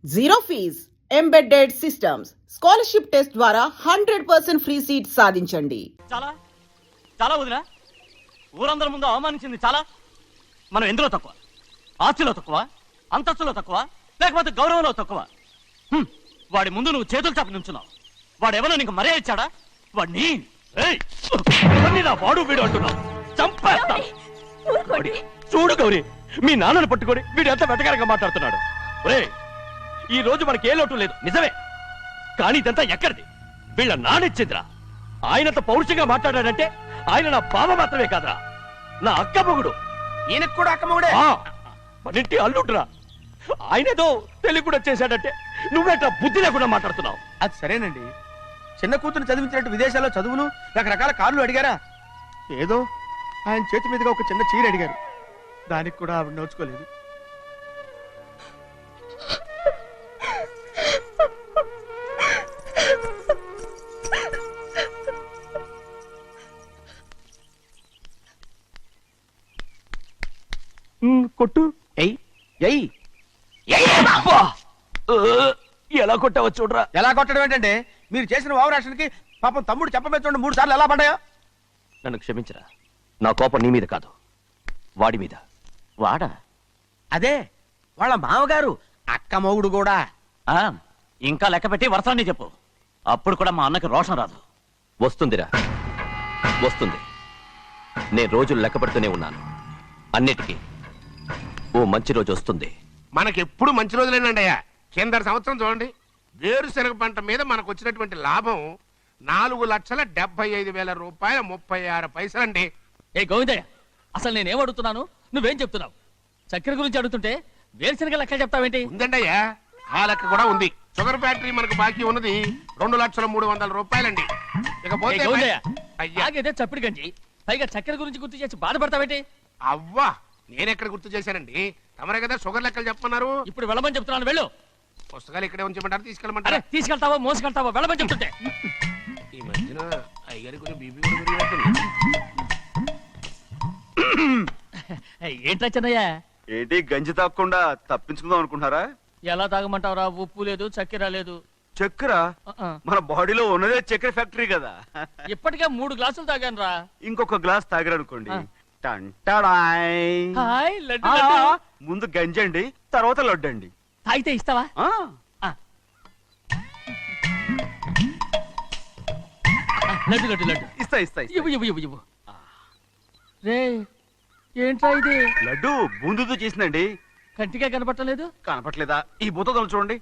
Zero fees embedded systems scholarship test ద్వారా 100% free seat సాధించండి. చాలా చాలా వదినా, ఊరందరి ముందు అవమానించింది చాలా. మనం ఎందులో తక్కువ? ఆస్తిలో తక్కువ, అంతస్తులో తక్కువ, లేకపోతే గౌరవంలో తక్కువ? వాడి ముందు నువ్వు చేతులు చాపి నుంచున్నావు. వాడు ఎవరో నీకు మర్యాద ఇచ్చాడా? వాడిని వాడు వీడు అంటున్నావు. చంపేస్తా. చూడు గౌరీ, మీ నాన్నను పట్టుకొని వీడు ఎంత వెటకారంగా మాట్లాడుతున్నాడు. ఈ రోజు మనకి ఏ లోటు లేదు నిజమే, కానీ ఇదంతా ఎక్కడిది? వీళ్ళ నానిచ్చిందిరా. ఆయనంత పౌరుషంగా మాట్లాడాడంటే ఆయన నా బావ మాత్రమే కాదురా, నా అక్క మొగుడు. ఈయనకు కూడా అక్క మొగుడే. మనింటి అల్లుడురా. ఆయనేదో తెలివి కూడా చేశాడంటే నువ్వేట బుద్ధి లేకుండా మాట్లాడుతున్నావు. అది సరేనండి, చిన్న కూతురు చదివించినట్టు విదేశాల్లో చదువులు రకరకాల కార్లు అడిగారా? ఏదో ఆయన చేతి మీదుగా ఒక చిన్న చీర అడిగారు, దానికి కూడా ఆవిడ నోచుకోలేదు. కొట్టు. ఎలా కొట్టావో చూడరా. ఎలా కొట్టడం ఏంటంటే, మీరు చేసిన వావరాక్షణకి పాపం తమ్ముడు చెప్పబెట్టండి 3 సార్లు ఎలా పడ్డాయో. నన్ను క్షమించరా, నా కోపం నీ మీద కాదు, వాడి మీద. వాడా? అదే వాళ్ళ మామగారు అక్క మొగుడు కూడా. ఇంకా లెక్క పెట్టి వరసాన్ని చెప్పు, అప్పుడు కూడా మా అన్నకి రోషం రాదు. వస్తుందిరా, వస్తుంది. నేను రోజులు లెక్క పెడుతూనే ఉన్నాను. అన్నిటికీ ఓ మంచి రోజు వస్తుంది. మనకెప్పుడు మంచి రోజులేనండి అయ్యా. కింద సంవత్సరం చూడండి, వేరుశనగ పంట మీద మనకు వచ్చినటువంటి లాభం 4,75,000 రూపాయల 36 పైసలండి. ఏ గోవిందయ్య, అసలు నేనేం అడుగుతున్నాను, నువ్వేం చెప్తున్నావు? చక్కెర గురించి అడుగుతుంటే వేరుశనగ లెక్క చెప్తావేంటి? ఉందండి అయ్యా, ఆ లెక్క కూడా ఉంది. షుగర్ ఫ్యాక్టరీ మనకు బాకీ ఉన్నది 2,03,00,000 రూపాయలండి. ఇకపోతే ఆగేదే చప్పిడి గంజి, పైగా చక్కెర గురించి గుర్తు చేసి బాధపడతావేంటి? అవ్వా, నేనెక్కడ గుర్తు చేశానండి, తమరే కదా షుగర్ లెక్కలు చెప్పమన్నారు. ఇప్పుడు వెళ్ళమని చెప్తున్నాను, వెళ్ళు. పుస్తకాలు ఇక్కడే ఉంచమంటారు, తీసుకెళ్ళమంటారా? తీసుకెళ్తావో మోసుకెళ్తావో వెళ్ళమని చెప్తుంటే. ఈ మధ్యన అయ్యారి కొంచెం బీపీ కూడా పెరిగినట్టుంది. ఏంట్రా చిన్నయ్య, ఏంటి గంజి తాగకుండా తప్పించుకుందాం అనుకుంటున్నారా? ఎలా తాగమంటావురా? ఉప్పు లేదు, చక్కెర లేదు. చక్కెర మన బాడీలో ఉన్నదే చక్కెర ఫ్యాక్టరీ కదా. ఇప్పటికే 3 గ్లాసులు తాగాను రా. ఇంకొక గ్లాస్ తాగారనుకోండి, హాయ్ లడ్డు. ముందు గంజండి, తర్వాత లడ్డండి. తాగితే ఇస్తావా? లడ్డు లడ్డు లడ్డు ఇస్తా ఇస్తా ఇస్తా. ఇవ్వు ఇవ్వు ఇవ్వు ఇవ్వు. రే ఏంట్రా ఇది? లడ్డు బూందుతో చేసిందండి. కంటిగా కనపట్టలేదు. కనపట్లేదా? ఈ బూతలు చూడండి,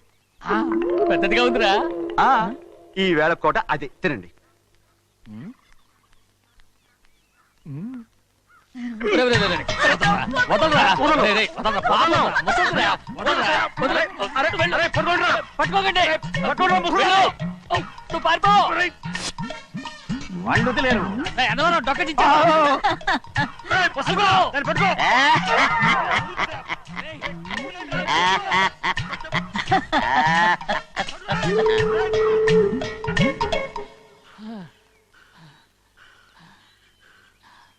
పెద్దదిగా ఉందిరా. ఈ వేళ కోట అదే తినండి. వాళ్ళు వదిలేరు. డొక్క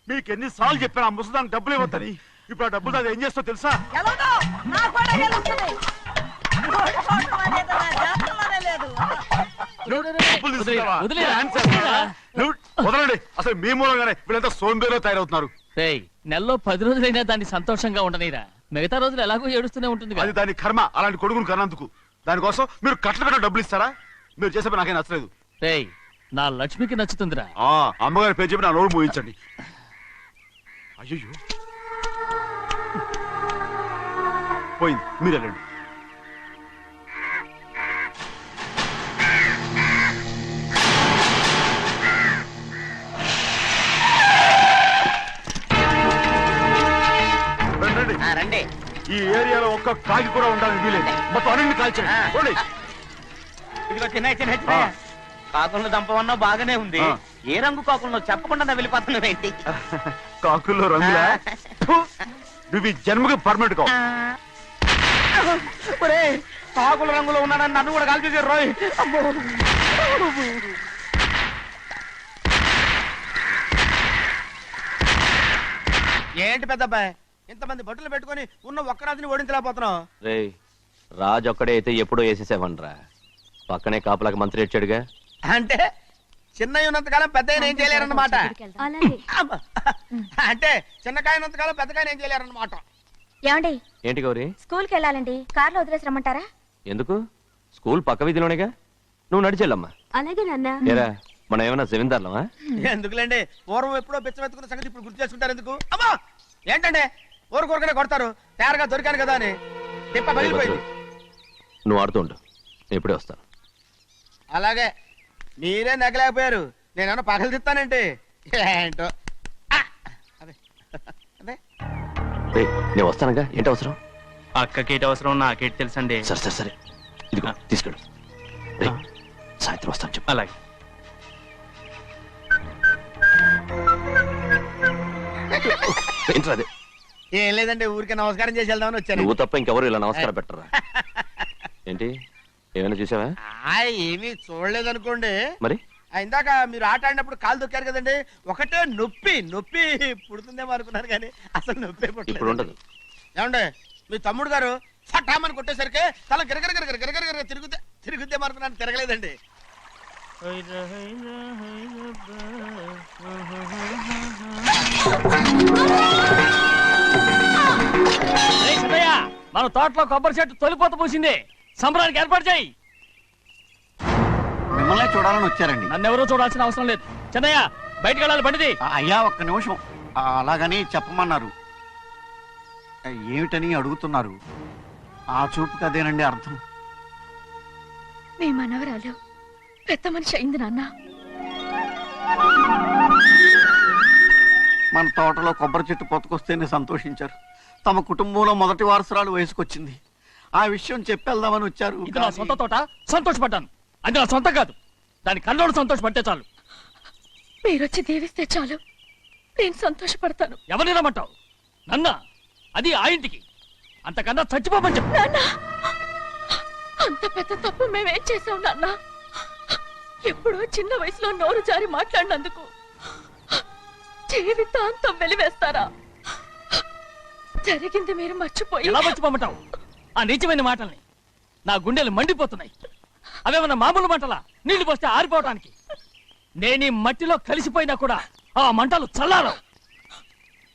మీకు ఎన్నిసార్లు చెప్పాను ఆ ముసదానికి డబ్బులు ఇవ్వద్దని. ఇప్పుడు ఆ డబ్బులు అది ఏం చేస్తో తెలుసా? వదలండి, అసలు మీ మూలంగానే వీళ్ళంతా సోంబేలో తయారవుతున్నారు. నెలలో 10 రోజులైనా దాన్ని సంతోషంగా ఉండనీరా. మిగతా రోజులు ఎలాగో ఏడుస్తూనే ఉంటుంది. అది దాని కర్మ, అలాంటి కొడుకును కన్నందుకు. దానికోసం మీరు కట్ల కట్ట డబ్బులు ఇస్తారా? మీరు చేసే నాకేం నచ్చలేదు. నా లక్ష్మికి నచ్చుతుందిరా. అమ్మగారి పేరు చెప్పి నా నోరు మూయించండి. అయ్యో పోయింది, మీరు వెళ్ళండి. రండి. ఈ ఏరియాలో ఒక్క కాగి కూడా ఉండాలని వీలేదు. మొత్తం అన్ని కాల్చండి. ఇదిగో చిన్న చిన్న కాకులను దంపవన్నా బాగానే ఉంది. ఏ రంగు కాకులను చెప్పకుండా వెళ్ళిపోతున్నావు ఏంటి? కాకుల్లో రంగులా? నువ్వు ఈ జన్మకి పర్మనెంట్ కావు. కాకుల రంగులో ఉన్నాడని నన్ను కూడా కాల్చేసారు రోయ్. ఏంటి పెద్దబ్బాయి, ఇంతమంది బట్టలు పెట్టుకొని ఉన్న ఒక్కరాజుని ఓడించలేకపోతున్నావు? రాజు ఒక్కడే అయితే ఎప్పుడో వేసేసేవనరా. పక్కనే కాపలాకి మంత్రి ఇచ్చాడుగా. అంటే చిన్నయ్య ఉన్నంతకాలం పెద్దయ్య ఏం చేయలేరన్నమాట. అలాగే అంటే చిన్నకాయ ఉన్నంతకాలం పెద్దకాయ ఏం చేయలేరన్నమాట. ఏమండి ఏంటి గౌరీ? స్కూల్కి వెళ్ళాలండి, కార్లో వదిలేసి రమ్మంటారా? ఎందుకు? స్కూల్ పక్క వీధిలోనేగా, నువ్వు నడిచెళ్ళమ్మా. అలాగే నాన్న. ఏరా, మనం ఏమైనా జమీందార్లమా? ఎందుకులేండి, పూర్వం ఎప్పుడో బిచ్చమెత్తుకున్న సంగతి ఇప్పుడు గుర్తు చేసుకుంటారు ఎందుకు? అమ్మా ఏంటంటే ఊరుకోరుకనే కొడతారు, తయారుగా దొరికాను కదా అని. తిప్ప పగిలిపోయింది. నువ్వు ఆడుతూ ఉండు, నేను ఇప్పుడే వస్తాను. అలాగే మీరే నగలేకపోయారు, నేనేమన్నా పగలు తిస్తానంటే ఏంటో. అదే అదే రేయ్, నేను వస్తానుగా. ఏంటి అవసరం? అక్కకేటి అవసరం నాకేటి తెలుసండి. సరే సరే సరే, ఇదిగో తీసుకెళ్ళు. రేయ్, సాయంత్రం వస్తాను చెప్పు. అలాగే. ఏంట్రా అదే? ఏం లేదండి, ఊరికే నమస్కారం చేసి వెళ్దామని వచ్చాను. నువ్వు తప్ప ఇంకెవరు ఇలా నమస్కారం పెట్టరా? ఏంటి, ఏమైనా చూసావా? ఏమీ చూడలేదనుకోండి. మరి ఇందాక మీరు ఆట ఆడినప్పుడు కాలు దొక్కారు కదండి, ఒకటే నొప్పి నొప్పి పుడుతుందేమో అనుకున్నారు కానీ అసలు నొప్పి ఇప్పుడు ఉండదు. ఏమండి మీ తమ్ముడు గారు ఫటామని కొట్టేసరికి తల గిరగిర తిరుగుద్దేమో అనుకున్నాను, తిరగలేదండి. రేయ్ సిద్ధయ్య, మన తోటలో కొబ్బరి చెట్టు తొలిపోత పూసింది, సంబరానికి ఏర్పాటు చేయి. మిమ్మల్ని చూడాలని వచ్చారండి. నన్నెవరూ చూడాల్సిన అవసరం లేదు. చెన్నయ్య, బయటికి వెళ్ళాలి, బండిది. అయ్యా ఒక్క నిమిషం, అలాగని చెప్పమన్నారు. ఏమిటని అడుగుతున్నారు? ఆ చూపుకి అదేనండి అర్థం. మీ మనవరాలు పెద్ద మనిషి అయింది నాన్న. మన తోటలో కొబ్బరి చెట్టు పొత్తుకొస్తేనే సంతోషించారు. తమ కుటుంబంలో మొదటి వారసురాలు వయసుకొచ్చింది. ఆ విషయం చెప్పేద్దామని వచ్చారు. ఇది నా సొంత తోట, సంతోషపడ్డాను. అది నా సొంతం కాదు, దాని కళ్ళోడు సంతోషపడితే చాలు. మీరొచ్చి దీవిస్తే చాలు, నేను సంతోషపడతాను. ఎవరిని రమ్మంటావు? నన్న? అది ఆ ఇంటికి, అంతకన్నా చచ్చిపోమని చెప్పు. నాన్న, అంత పెద్ద తప్పు మేమేం చేసాం నాన్న? ఎప్పుడో చిన్న వయసులో నోరు జారి మాట్లాడినందుకు జీవితాంతం వెలివేస్తారా? జరిగింది మీరు మర్చిపోయి ఎలా మర్చిపోమంటావు ఆ నీచమైన మాటల్ని? నా గుండెలు మండిపోతున్నాయి. అవేమన్నా మామూలు మంటలా, నీళ్లు పోస్తే ఆరిపోవటానికి? నేను ఈ మట్టిలో కలిసిపోయినా కూడా ఆ మంటలు చల్లారవు.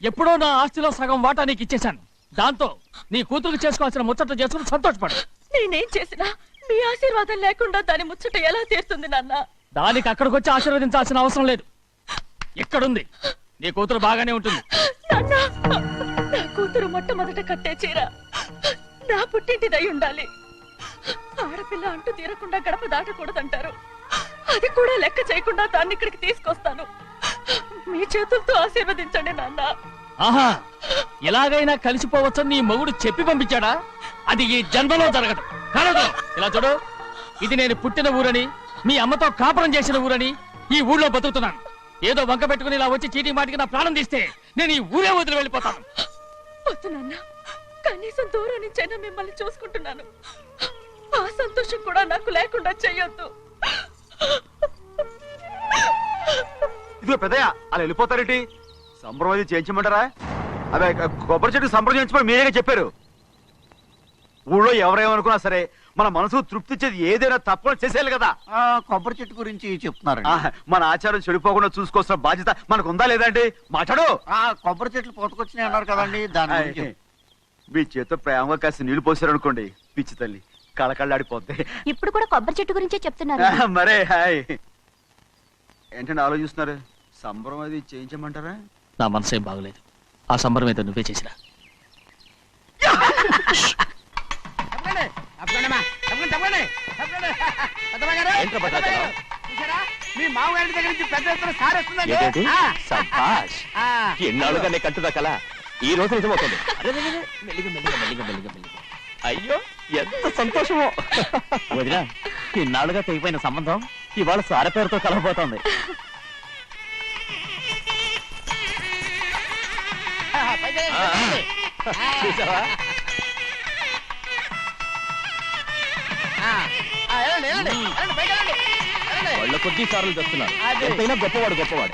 ఎప్పుడో నా ఆస్తిలో సగం వాటా నీకు ఇచ్చేశాను. దాంతో నీ కూతురు చేసుకోవాల్సిన ముచ్చట్లు చేసుకుని సంతోషపడు. నేనేం చేసినా మీ ఆశీర్వాదం లేకుండా దాని ముచ్చట ఎలా తీరుతుంది నాన్న? దానికి అక్కడికి వచ్చి ఆశీర్వదించాల్సిన అవసరం లేదు. ఎక్కడుంది? నీ కూతురు బాగానే ఉంటుంది. నాన్న, నా కూతురు మొట్టమొదట కట్టే చీర నా పుట్టింటిదై ఉండాలి. ఆడపిల్ల అంటూ తీరకుండా గడప దాటకూడదంటారు. అది కూడా లెక్క చేయకుండా దాన్ని ఇక్కడికి తీసుకొస్తాను. మీ చేతులతో ఆశీర్వదించండి నాన్న. ఆహా, ఎలాగైనా కలిసిపోవచ్చని నీ మొగుడు చెప్పి పంపించాడా? అది ఈ జన్మలో జరగదు. కాదు, ఇలా చూడు, ఇది నేను పుట్టిన ఊరని, మీ అమ్మతో కాపురం చేసిన ఊరని ఈ ఊళ్ళో బతుకుతున్నాను. ఏదో వంక పెట్టుకుని ఇలా వచ్చి చీటీ మాటికి నా ప్రాణం తీస్తే నేను ఈ ఊరే వదిలి వెళ్ళిపోతాను. వద్దు నాన్న, కనీసం దూరం నుంచైనా మిమ్మల్ని చూసుకుంటున్నాను. ఆ సంతోషం కూడా నాకు లేకుండా చెయ్యొద్దు. ఇదిగో పెద్దయ్య, అలా వెళ్ళిపోతారేంటి? సంబరం అది చేయించమంటారా? అదే కొబ్బరి చెట్టు సంబరం చేయించమని మీరేగా చెప్పారు. ఊళ్ళో ఎవరేమనుకున్నా సరే మన మనసు తృప్తి ఇచ్చేది ఏదైనా తప్పకుండా చేసేయాలి కదా. కొబ్బరి చెట్టు గురించి చెప్తున్నారు. మన ఆచారం చెడిపోకుండా చూసుకోవాల్సిన బాధ్యత మనకు ఉందా లేదా అండి? మాట్లాడు. కొబ్బరి చెట్లు పొత్తుకొచ్చినాయి అన్నారు కదండి, దాని గురించి. మీ చేత ప్రేమగా కాసి నీళ్లు పోసారు అనుకోండి, పిచ్చి తల్లి కళకళ్ళాడిపోద్ది. ఇప్పుడు కూడా కొబ్బరి చెట్టు గురించే చెప్తున్నారు. మరే హాయ్, ఏంటంటే ఆలోచిస్తున్నారు? సంబరం అది చేయించమంటారా? నా మనసేం బాగలేదు. ఆ సంబరం ఏదో నువ్వే చేసిరా. మీ మామగారి దగ్గర నుంచి పెద్ద ఎత్తున సార్ వస్తుందండి. ఏంటి? శభాష్. ఎన్నాళ్ళుగా నీ కట్టుదా కల ఈ రోజు నిజమవుతుంది. మెల్లిగా మెల్లిగా మెల్లిగా మెల్లిగా మెల్లిగా. అయ్యో, ఎంత సంతోషమో. వదినా, ఇన్నాళ్ళుగా తెగిపోయిన సంబంధం ఇవాళ సార పేరుతో కలవబోతోంది. చూసావా? వాళ్ళ కొద్ది సార్లు తెస్తున్నారు. ఎంతైనా గొప్పవాడు గొప్పవాడు.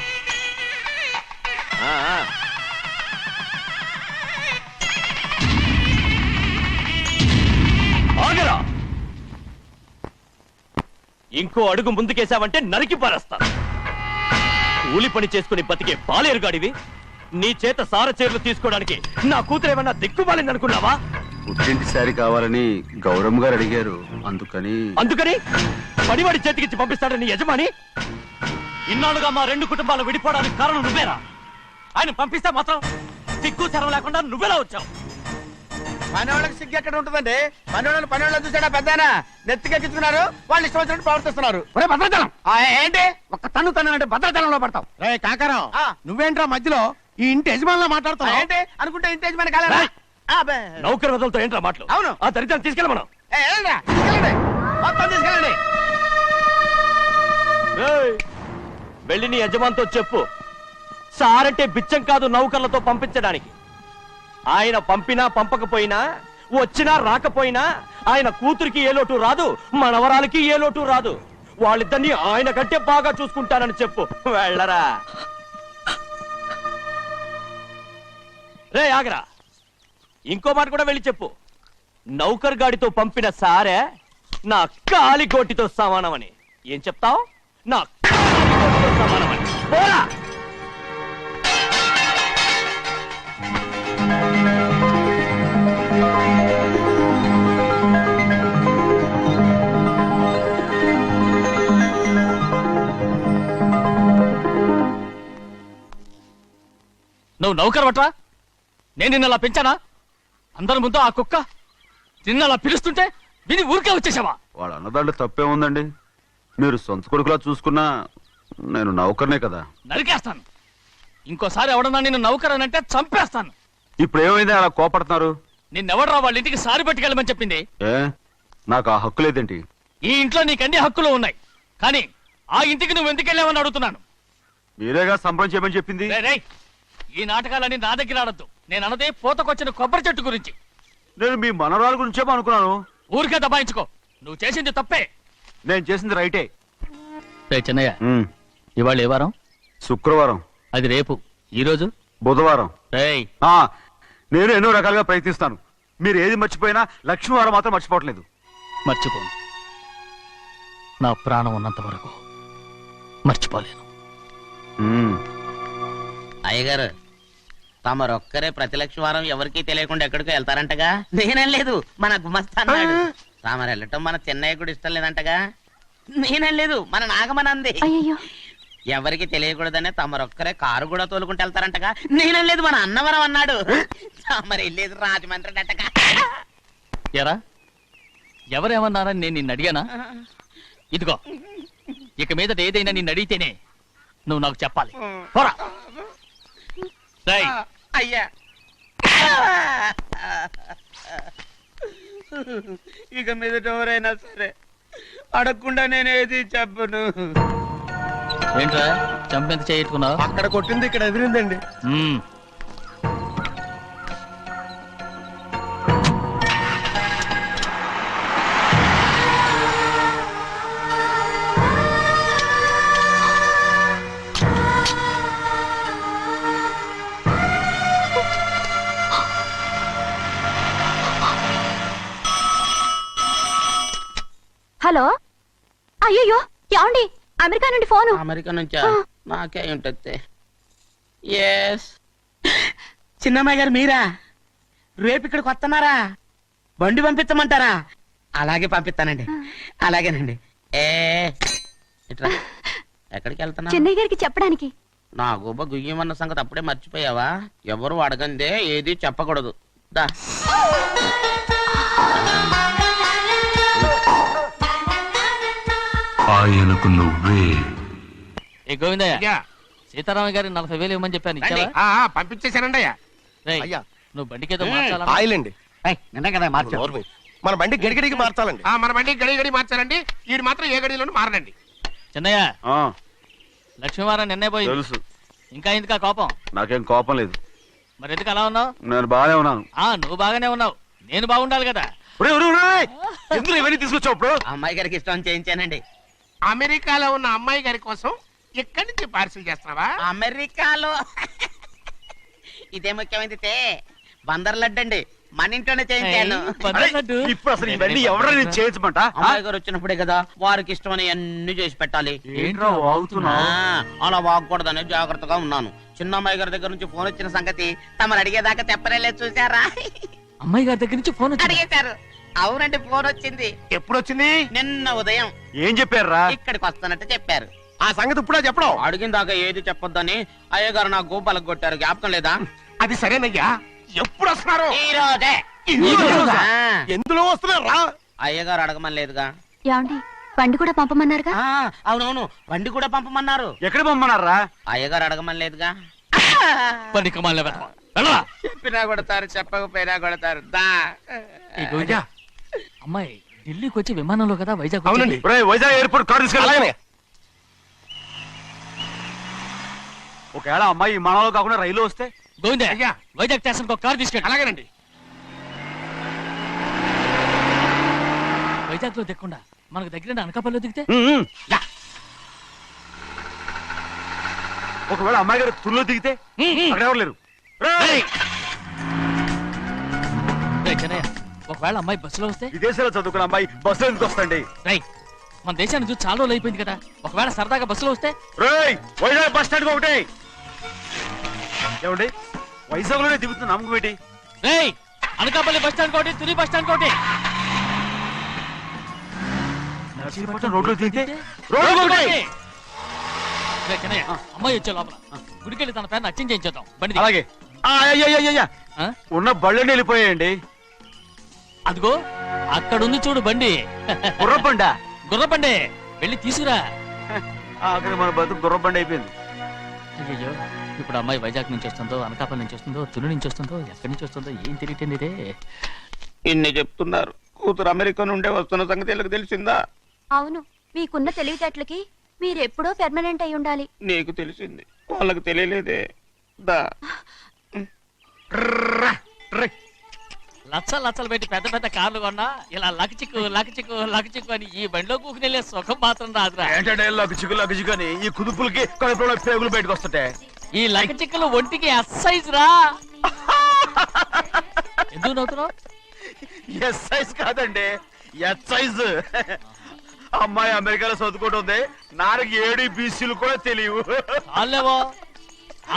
ఆగండి. ఇంకో అడుగు ముందుకేసావంటే నరికి పారేస్తాను. కూలి పని చేసుకుని బతికే పాలేరుగాడివి, నీ చేత సారచీరలు తీసుకోవడానికి నా కూతురు ఏమన్నా దిక్కుమాలిందనుకున్నావా? పుట్టింటి శారీ కావాలని గౌరమ్మ గారు అడిగారు, అందుకని పడివాడి చేతికిచ్చి పంపిస్తాడని యజమాని. ఇన్నాళ్ళుగా మా రెండు కుటుంబాలు విడిపోవడానికి కారణం నువ్వేరా? ఆయన పంపిస్తే మాత్రం సిగ్గు శరం లేకుండా నువ్వెలా వచ్చావు? పనివాళ్ళకి సిగ్గు ఎక్కడ ఉంటుందండి? పనివాళ్ళు చూసాడా పెద్దాయన నెత్తికెక్కించుకున్నారు, వాళ్ళు ఇష్టం వచ్చినట్టు ప్రవర్తిస్తున్నారు. భద్రాచలం ఏంటి ఒక్క తన్ను అంటే భద్రాచలంలో పడతావు. రే కాకారావు, నువ్వేంట్రా మధ్యలో ఈ ఇంటి యజమానిలో మాట్లాడుతావు? ఏంటి అనుకుంటే ఇంటి మన కాలేరా? నౌకర్ వదలతో ఏంట్రా మాటలు? అవును. ఆ దరిద్రాన్ని తీసుకెళ్ళ మనం. మొత్తం తీసుకెళ్ళండి. ఏయ్, వెళ్ళి నీ యజమానితో చెప్పు, సారంటే బిచ్చం కాదు నౌకర్లతో పంపించడానికి. ఆయన పంపినా పంపకపోయినా, వచ్చినా రాకపోయినా ఆయన కూతురికి ఏ లోటు రాదు, మనవరాలకి ఏ లోటు రాదు. వాళ్ళిద్దరినీ ఆయన కంటే బాగా చూసుకుంటానని చెప్పు. వెళ్ళరా. రే ఆగరా, ఇంకో మాట కూడా వెళ్ళి చెప్పు, నౌకర్ గాడితో పంపిన సారే నా కాలిగోటితో సమానమని. ఏం చెప్తావు? నా కాలిగోటితో సమానమని. పోరా. నువ్వు నౌకర్ పట్రా? నేను నిన్నలా పెంచానా? అందరి ముందు ఆ కుక్క నిన్నలా పిలుస్తుంటే విని ఊరికే వచ్చేసావా? వాడు అన్నదాంట్లో తప్పే ఉందండి. మీరు సొంత కొడుకులా చూసుకున్నా నేను నౌకర్నే కదా. నరికేస్తాను. ఇంకోసారి ఎవడన్నా నిన్ను నౌకర్ అని అంటే చంపేస్తాను. ఇప్పుడు ఏమైంది అలా కోపడుతున్నారు? నిన్నెవడరా వాళ్ళ ఇంటికి సారి పట్టుకెళ్ళమని చెప్పింది? ఏ, నాకు ఆ హక్కు లేదేంటి? ఈ ఇంట్లో నీకు అన్ని హక్కులు ఉన్నాయి, కానీ ఆ ఇంటికి నువ్వు ఎందుకు వెళ్ళావని అడుగుతున్నాను. మీరేగా సంబరం చేయమని చెప్పింది. రేయ్, ఈ నాటకాలన్నీ నా దగ్గర ఆడద్దు. నేను అన్నదే పూతకొచ్చిన కొబ్బరి చెట్టు గురించి. నేను మీ మనవరాల గురించేమో అనుకున్నాను. ఊరికే దబాయించుకో. నువ్వు చేసింది తప్పే. నేను చేసింది రైటే. చిన్నయ్య, ఇవాళ ఏ వారం? శుక్రవారం. అది రేపు. ఈ రోజు బుధవారం. రేయ్, నేను ఎన్నో రకాలుగా ప్రయత్నిస్తాను. మీరు ఏది మర్చిపోయినా లక్ష్మీవారం మాత్రం మర్చిపోవట్లేదు. మర్చిపోను. నా ప్రాణం ఉన్నంత వరకు మర్చిపోలేను. అయ్యగారు, తమరొక్కరే ప్రతి లక్షవారం ఎవరికీ తెలియకుండా ఎక్కడికో వెళ్తారంటగా? నేనేం లేదు, మన గుమస్తా అన్నాడు. తామరు వెళ్ళటం మన చెన్నయ్య కూడా ఇష్టం లేదంటగా? నేనేం లేదు, మన నాగమనంది. ఎవరికి తెలియకూడదనే తమరొక్కరే కారు కూడా తోలుకుంటూ వెళ్తారంటగా? నేనేం లేదు, మన అన్నవరం అన్నాడు. తమరు వెళ్ళేది రాజమండ్రి అంటగా? ఎరా, ఎవరేమన్నారని నేను నిన్ను అడిగానా? ఇదిగో, ఇక మీదట ఏదైనా నిన్ను అడిగితేనే నువ్వు నాకు చెప్పాలి. పోరా. అయ్యా, ఇక మీదట ఎవరైనా సరే అడగకుండా నేనేది చెప్పను. ఏంట్రా చంపెంత చేయించుకున్నావు? అక్కడ కొట్టింది ఇక్కడ ఎదిరిందండి. హలో, అయ్యో ఏమండి, అమెరికా నుండి ఫోను. అమెరికా నుంచా? నాకే ఉంటుంది. ఎస్, చిన్నమ్మాయి గారు మీరా? రేపు ఇక్కడికి వస్తున్నారా? బండి పంపించమంటారా? అలాగే పంపిస్తానండి. అలాగేనండి. ఇట్లా ఎక్కడికి వెళ్తున్నా? చెన్నై గారికి చెప్పడానికి. నా గుబ్బ గుయ్యమన్న సంగతి అప్పుడే మర్చిపోయావా? ఎవరు అడగందే ఏది చెప్పకూడదు. దా, ఆయనకు నువ్వే. ఏ గోవిందయ్య, సీతారామయ్య గారి 40,000 ఇవ్వమని చెప్పాను, ఇచ్చావా? పంపించేశానండి అయ్యా. అయ్యా, నువ్వు బండికేదో మార్చాలా? ఆయిల్ అండి. నిన్న కదా మార్చారు. మన బండి గడిగడికి మార్చాలండి. మన బండి గడి గడి మార్చాలండి. ఈ మాత్రం ఏ గడిలోనూ మారనండి. చిన్నయ్య, లక్ష్మీవారం నిన్నే పోయింది. తెలుసు. ఇంకా ఎందుకా కోపం? నాకేం కోపం లేదు. మరి ఎందుకు అలా ఉన్నావు? నేను బాగానే ఉన్నాను. నువ్వు బాగానే ఉన్నావు, నేను బాగుండాలి కదా. ఎందుకు ఇవన్నీ తీసుకొచ్చావు? ఇప్పుడు అమ్మాయి గారికి ఇష్టం చేయించానండి. అమెరికాలో ఉన్న అమ్మాయి గారి కోసం ఎక్కడి నుంచి పార్సిల్ చేస్తున్నావా? అమెరికాలో ఇదే ముఖ్యమైనది. బందర్ లడ్డు అండి. మన ఇంట్లోనే చేయించాను పదన్నట్టు. ఇప్పుడు అసలు ఇవన్నీ ఎవరైనా చేయించమంట అమ్మాయి గారు వచ్చినప్పుడే కదా వారికి ఇష్టమని అన్ని చేసి పెట్టాలి. ఏంట్రా వాగుతున్నా అలా వాగకూడదని జాగ్రత్తగా ఉన్నాను. చిన్న అమ్మాయి గారి దగ్గర నుంచి ఫోన్ వచ్చిన సంగతి తమరు అడిగేదాకా చెప్పలేదు చూసారా? అమ్మాయి గారి దగ్గర నుంచి ఫోన్ వచ్చింది. అడిగేశారు. అవునండి, ఫోన్ వచ్చింది ఎప్పుడు వచ్చింది? నిన్న ఉదయం. ఏం చెప్పారా ఇక్కడికి వస్తానంటే చెప్పారు. ఆ సంగతి ఇప్పుడే చెప్పడం. అడిగిన దాకా ఏది చెప్పొద్దని అయ్యగారు నా గోపాలకు కొట్టారు. జ్ఞాపకం లేదా? అది సరేనయ్యా, ఎప్పుడు వస్తున్నారు? ఈ రోజే. ఈ రోజా? ఆ, ఎందులో వస్తున్నారా? అయ్యగారు అడగమని లేదుగా. ఏమండి బండి కూడా పంపమన్నారుగా? ఆ, అవునవును, బండి కూడా పంపమన్నారు. ఎక్కడ పొమ్మన్నారా అయ్యగారు అడగమని లేదుగా. పని కమాలి వెతకమా. వెళ్ళరా. చెప్పినా కొడతారు, చెప్పకపోయినా కొడతారు. దా. ఈ గోవిందా, అమ్మాయి ఢిల్లీకి వచ్చి విమానంలో కదా వైజాగ్ అవునండి. వచ్చింది. ఒరేయ్, వైజాగ్ ఎయిర్పోర్ట్ కార్ తీసుకెళ్ళి అలాగే. ఒకవేళ అమ్మాయి విమానంలో కాకుండా రైలు వస్తే గోవిందా, అయ్యా. వైజాగ్ స్టేషన్ ఒక కార్ తీసుకెళ్ళి. అలాగేనండి. వైజాగ్ లో దిక్కుండా మనకు దగ్గర అనకాపల్లిలో దిగితే యా. ఒకవేళ అమ్మాయి గారు తుల్లో దిగితే అక్కడ ఎవరు లేరు. రేయ్, రేయ్ చెన్నయ్య, ఒకవేళ అమ్మాయి బస్సులో వస్తే? విదేశాల్లో చదువుకున్న అమ్మాయి బస్సులో ఎందుకు వస్తండి? రై, మన దేశాన్ని చూసి చాలా రోజులు అయిపోయింది కదా, ఒకవేళ సరదాగా బస్సులో వస్తే? రేయ్, వైజాగ్ బస్ స్టాండ్ ఒకటి ఏమండి, వైజాగ్ లోనే దిగుతున్న నమ్మకం ఏంటి? రేయ్, అనకాపల్లి బస్ స్టాండ్ కోటి, తుని బస్ స్టాండ్ కోటి. నర్సీపట్నం రోడ్లో దిగితే రోడ్డు ఒకటి. రేయ్ చెన్నయ్య, అమ్మాయి వచ్చే లోపల గుడికెళ్ళి తన పేరుని అచ్చం చేయించేద్దాం. బండి దిగు. అలాగే. అయ్యయ్యయ్యయ్య, ఆ? ఉన్న బళ్ళని వెళ్ళిపోయాయండి. అదిగో అక్కడుంది చూడు బండి. గుర్రబండ. గుర్రబండి, వెళ్ళి తీసుకురా. అక్కడ మన బతుకు గుర్రబండ అయిపోయింది. అయ్యో, ఇప్పుడు అమ్మాయి వైజాగ్ నుంచి వస్తుందో, అనకాపల్లి నుంచి వస్తుందో, తుని నుంచి వస్తుందో, ఎక్కడి నుంచి వస్తుందో ఏం తెలియటండి ఇదే. ఇన్ని చెప్తున్నారు, కూతురు అమెరికా నుండే వస్తున్న సంగతి వీళ్ళకి తెలిసిందా? అవును, మీకున్న తెలివితేటలకి మీరెప్పుడో పెర్మనెంట్ అయి ఉండాలి. నీకు తెలిసింది, వాళ్ళకి తెలియలేదే. దా. లచ్చలు పెట్టి పెద్ద పెద్ద కార్లు కొన్నా ఇలా లకచిక్కు అని ఈ బండిలో కూకుని వెళ్ళే సుఖం మాత్రం రాదురా. ఏంటంటే లగచిక్కు అని ఈ కుదుపులకి కడుపులో పేగులు బయటకు వస్తుంటే ఈ లకచిక్కులు ఒంటికి ఎక్సైజ్ రా. ఎందుకు నవ్వుతున్నావు? ఎస్ సైజ్ కాదండి, ఎస్ సైజ్. అమ్మాయి అమెరికాలో చదువుకుంటుంది, నాకు 7 బీసీలు కూడా తెలియవు. చాలేవో,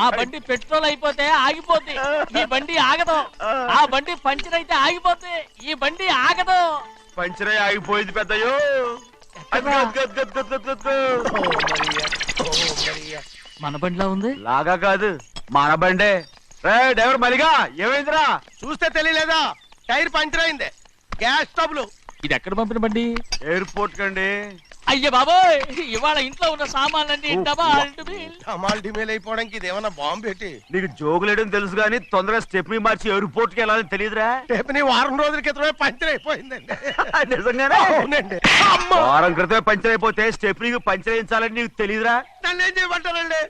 ఆ బండి పెట్రోల్ అయిపోతే ఆగిపోద్ది, ఈ బండి ఆగదు. ఆ బండి పంచర్ అయితే ఆగిపోద్ది, ఈ బండి ఆగదు. పంచరే ఆగిపోయింది పెద్దయ్యో. మన బండిలా ఉంది. లాగా కాదు, మన బండే. రే డ్రైవర్ మలిగా, ఏమైందిరా? చూస్తే తెలియలేదా? టైర్ పంచర్ అయింది. గ్యాస్ స్టవ్లు. ఇది ఎక్కడ పంపిన బండి? ఎయిర్పోర్ట్ కండి. అయ్య బాబోయ్, ఇవాళ ఇంట్లో ఉన్న సామాన్లన్నీ డబాల్ డుబిల్. టమాల్ డిమేల్ అయిపోవడానికి ఇదేమన్నా బాంబు పెట్టి నీకు జోగులేయడం తెలుసు కానీ తొందరగా స్టెప్ని మార్చి ఎయిర్పోర్ట్ కి వెళ్ళాలని తెలియదురా? టేపుని వారం రోజుల క్రితమే పంచర్ అయిపోయిందండి. నిజంగానే? అవునండి. వారం క్రితమే పంచర్ అయిపోతే స్టెప్నీకి పంచర్ వేయించాలని నీకు తెలియదురా? నన్ను ఏం చేయమంటారండి?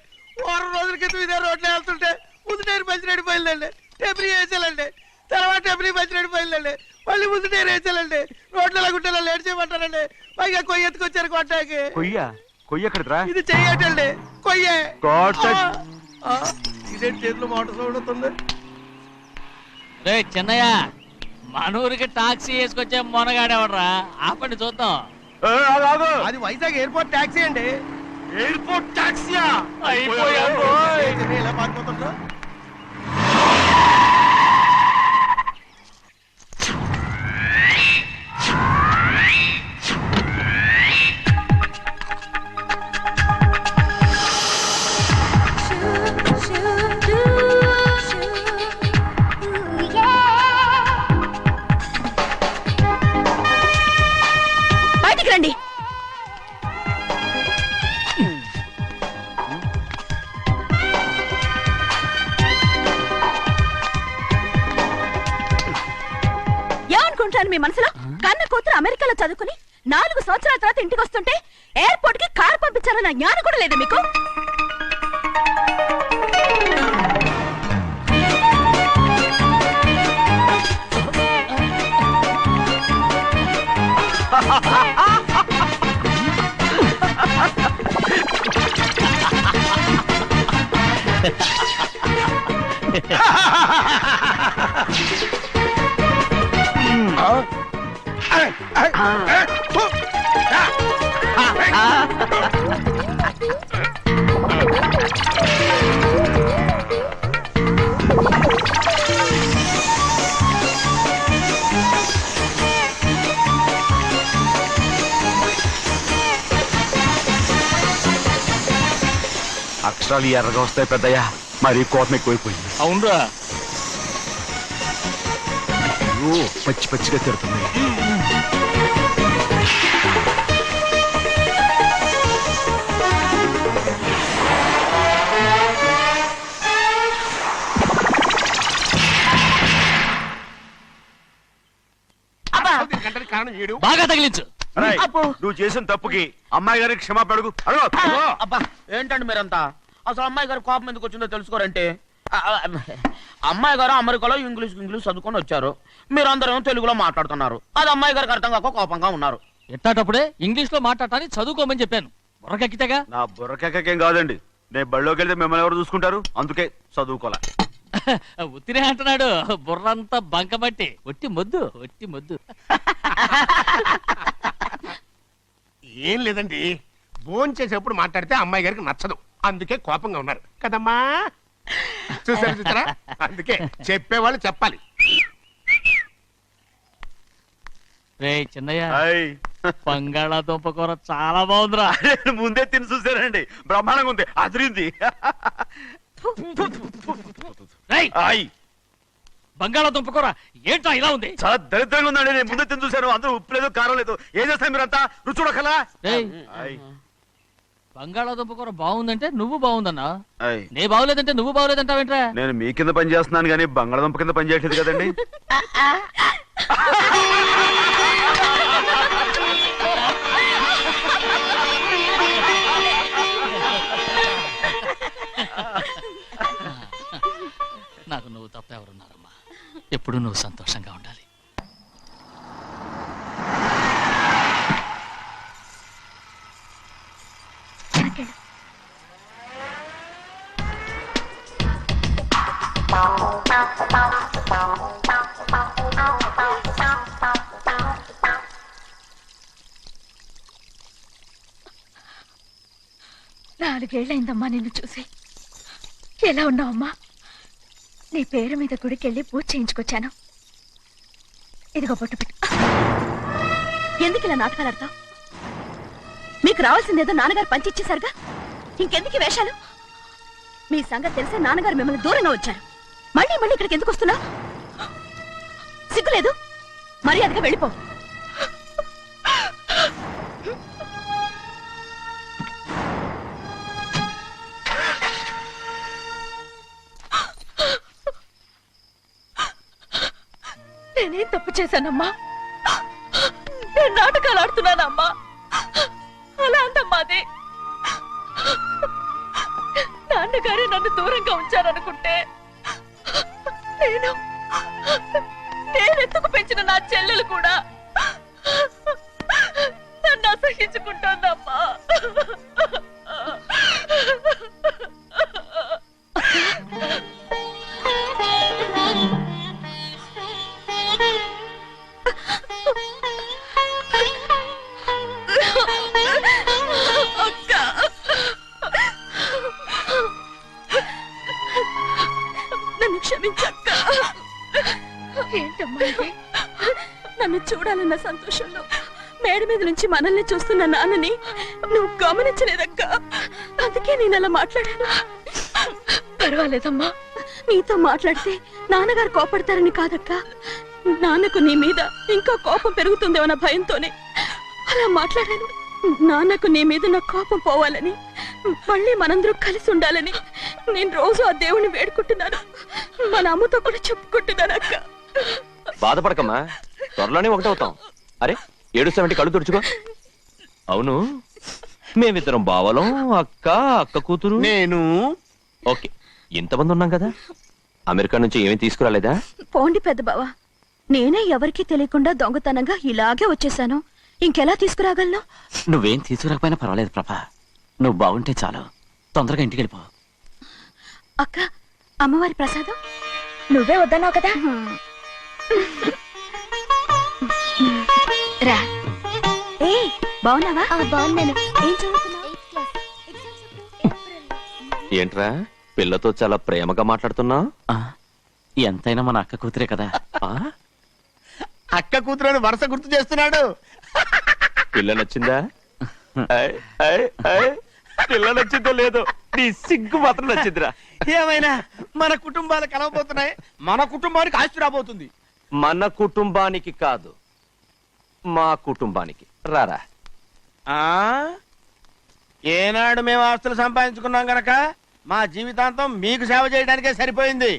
వారం రోజుల క్రితం ఇదే రోడ్లో వెళ్తుంటే ముందు టైర్ పంచర్ అయిపోయిందండి. టేపుని వేసాలండి, తర్వాత టేపుని పంచర్ అయిపోయిందండి, మళ్ళీ ముందు టైర్ వేసాలండి. రోడ్లు ఎలాగుంటే లేట్ చేయమంటారండి. పైగా కొయ్య ఎత్తుకొచ్చారు కొట్టాకి. కొయ్య ఎక్కడిరా? ఇది చెయ్యటండి, కొయ్యే. కోట. ఇదే చేతులు మోటార్ సౌండ్ అవుతుంది. రే చెన్నయ్య, మన ఊరికి టాక్సీ వేసుకొచ్చే మొనగాడేవడరా? ఆపండి చూద్దాం. అది వైజాగ్ ఎయిర్పోర్ట్ టాక్సీ అండి. ఎయిర్పోర్ట్ టాక్సీయా? ఇలా పారిపోతుండ్రు. బయటికి రండి. ఏమనుకుంటాను మీ మనసులో? కన్న కూతురు అమెరికాలో చదువుకుని 4 సంవత్సరాల తర్వాత ఇంటికి వస్తుంటే ఎయిర్పోర్ట్ కి కారు పంపించారన్న జ్ఞానం కూడా లేదా మీకు? అక్షరాలు ఎర్రగా వస్తాయి పెద్దయ్యా, మరి కోపం ఎక్కువైపోయింది. అవునరా, పచ్చి పచ్చిగా తిడుతుంది. గంటకి కారణం ఏడు. బాగా తగిలించు. రేయ్, నువ్వు చేసిన తప్పుకి అమ్మాయి గారికి క్షమాపణ అడుగు. అడుగు. అబ్బా ఏంటండి మీరంతా? అసలు అమ్మాయి గారు కోపం ఎందుకు వచ్చిందో తెలుసుకోరంటే, అమ్మాయి గారు అమెరికాలో ఇంగ్లీష్ చదువుకొని వచ్చారు, మీరందరూ తెలుగులో మాట్లాడుతున్నారు. అది అమ్మాయి గారికి అర్థం కాక కోపంగా ఉన్నారు. ఎట్టాటప్పుడే ఇంగ్లీష్ లో మాట్లాడటానికి చదువుకోమని చెప్పాను. బుర్రకెక్కితేగా. నా బుర్రకేకేం కాదండి, నేను బళ్ళోకి వెళ్తే మిమ్మల్ని ఎవరు చూసుకుంటారు, అందుకే చదువుకోలే. ఉత్తిరే అంటున్నాడు, బుర్రంతా బంకబట్టి. ఒట్టి మొద్దు, ఒట్టి మొద్దు. ఏం లేదండి, భోజనం చేసేప్పుడు మాట్లాడితే అమ్మాయి గారికి నచ్చదు, అందుకే కోపంగా ఉన్నారు కదమ్మా. చూసారా, అందుకే చెప్పేవాళ్ళు చెప్పాలి. రే చిన్నయ్య, హాయ్. బంగాళాదుంప కూర చాలా బాగుందిరా. నేను ముందే తిని చూసానండి, బ్రహ్మాండంగా ఉంది, అదిరింది. రేయ్, హాయ్. బంగాళాదుంప కూర ఏంట్రా ఇలా ఉంది? చాలా దరిద్రంగా ఉందండి, నేను ముందే తిని చూశాను, అందరూ ఉప్పు లేదు కారం లేదు. ఏం చేస్తాను మీరంతా, రుచి చూడకలా. రేయ్, హాయ్. బంగాళాదుంప కూర బాగుందంటే నువ్వు బాగుందన్నా, హాయ్. నే బాగులేదంటే నువ్వు బాగులేదంటావేంట్రా? నేను మీ కింద పని చేస్తున్నాను కానీ బంగాళదుంప కింద పని చేయట్లేదు కదండి. నాకు నువ్వు తప్ప ఎవరున్నారమ్మా? ఎప్పుడు నువ్వు సంతోషంగా ఉండాలి. నాలుగేళ్లైందమ్మా నిన్ను చూసి. ఎలా ఉన్నావమ్మా? నీ పేరు మీద గుడికెళ్ళి పూజ చేయించుకొచ్చాను. ఇదిగో బొట్టు పెట్టు. ఎందుకు ఇలా నాటకాలు ఆడతావు? మీకు రావాల్సిందేదో నాన్నగారు పంచిచ్చేశారుగా, ఇంకెందుకు వేషాలు? మీ సంగతి తెలిసే నాన్నగారు మిమ్మల్ని దూరంగా వచ్చారు. మళ్ళీ మళ్ళీ ఇక్కడికి ఎందుకు వస్తున్నావు? సిగ్గులేదు? మర్యాదగా వెళ్ళిపో. నేనేం తప్పు చేశానమ్మా? నేను నాటకాలు ఆడుతున్నానమ్మా. అలా అందమ్మా అది. నాన్నగారే నన్ను దూరంగా ఉంచారనుకుంటే, నేనెత్తుకు పెంచిన నా చెల్లెలు కూడా నన్ను అసహించుకుంటోందమ్మా. నన్ను క్షమించక్క. ఏంటమ్మా ఇది? నన్ను చూడాలన్న సంతోషంలో మేడ మీద నుంచి మనల్ని చూస్తున్న నాన్నని నువ్వు గమనించలేదక్క. అందుకే నేను అలా మాట్లాడాను. పర్వాలేదమ్మా, నీతో మాట్లాడితే నాన్నగారు కోపడతారని కాదక్క. నాన్నకు నీ మీద ఇంకా కోపం పెరుగుతుందేమన్న భయంతోనే అలా మాట్లాడాను. నాన్నకు నీ మీద నా కోపం పోవాలని, మళ్ళీ మనందరూ కలిసి ఉండాలని నేను రోజు ఆ దేవుని వేడుకుంటున్నాను. మన అమ్మతో కూడా చెప్పుకుంటున్నాను అక్క. బాధపడకమ్మా, త్వరలోనే ఒకటవుతాం. అరే ఏడుస్తామంటే కళ్ళు తుడుచుకో. అవును, మేమిద్దరం బావలం, అక్క కూతురు, నేను. ఓకే, ఇంతమంది ఉన్నాం కదా. అమెరికా నుంచి ఏమీ తీసుకురాలేదా? పోండి పెద్ద బావా, నేనే ఎవరికీ తెలియకుండా దొంగతనంగా ఇలాగే వచ్చేసాను. ఇంకెలా తీసుకురాగలను? నువ్వేం తీసుకురాకపోయినా పర్వాలేదు ప్రభా, నువ్వు బాగుంటే చాలు. తొందరగా ఇంటికి వెళ్ళిపో. అక్క, అమ్మవారి ప్రసాదం నువ్వే వద్దన్నావు కదా. రా. ఏ బాగున్నావా? బాగున్నాను. ఏం చదువుతున్నావు? ఏంట్రా పిల్లతో చాలా ప్రేమగా మాట్లాడుతున్నా? ఎంతైనా మన అక్క కూతురే కదా. అక్క కూతురని వరుస గుర్తు చేస్తున్నాడు. పిల్ల నచ్చిందా? పిల్ల నచ్చిందో లేదో నీ సిగ్గు మాత్రం నచ్చిందిరా. ఏమైనా మన కుటుంబాలు కలవబోతున్నాయి, మన కుటుంబానికి ఆస్తి రాబోతుంది. మన కుటుంబానికి కాదు, మా కుటుంబానికి. రారా. ఏనాడు మేము ఆస్తులు సంపాదించుకున్నాం గనక మా జీవితాంతం మీకు సేవ చేయడానికే సరిపోయింది.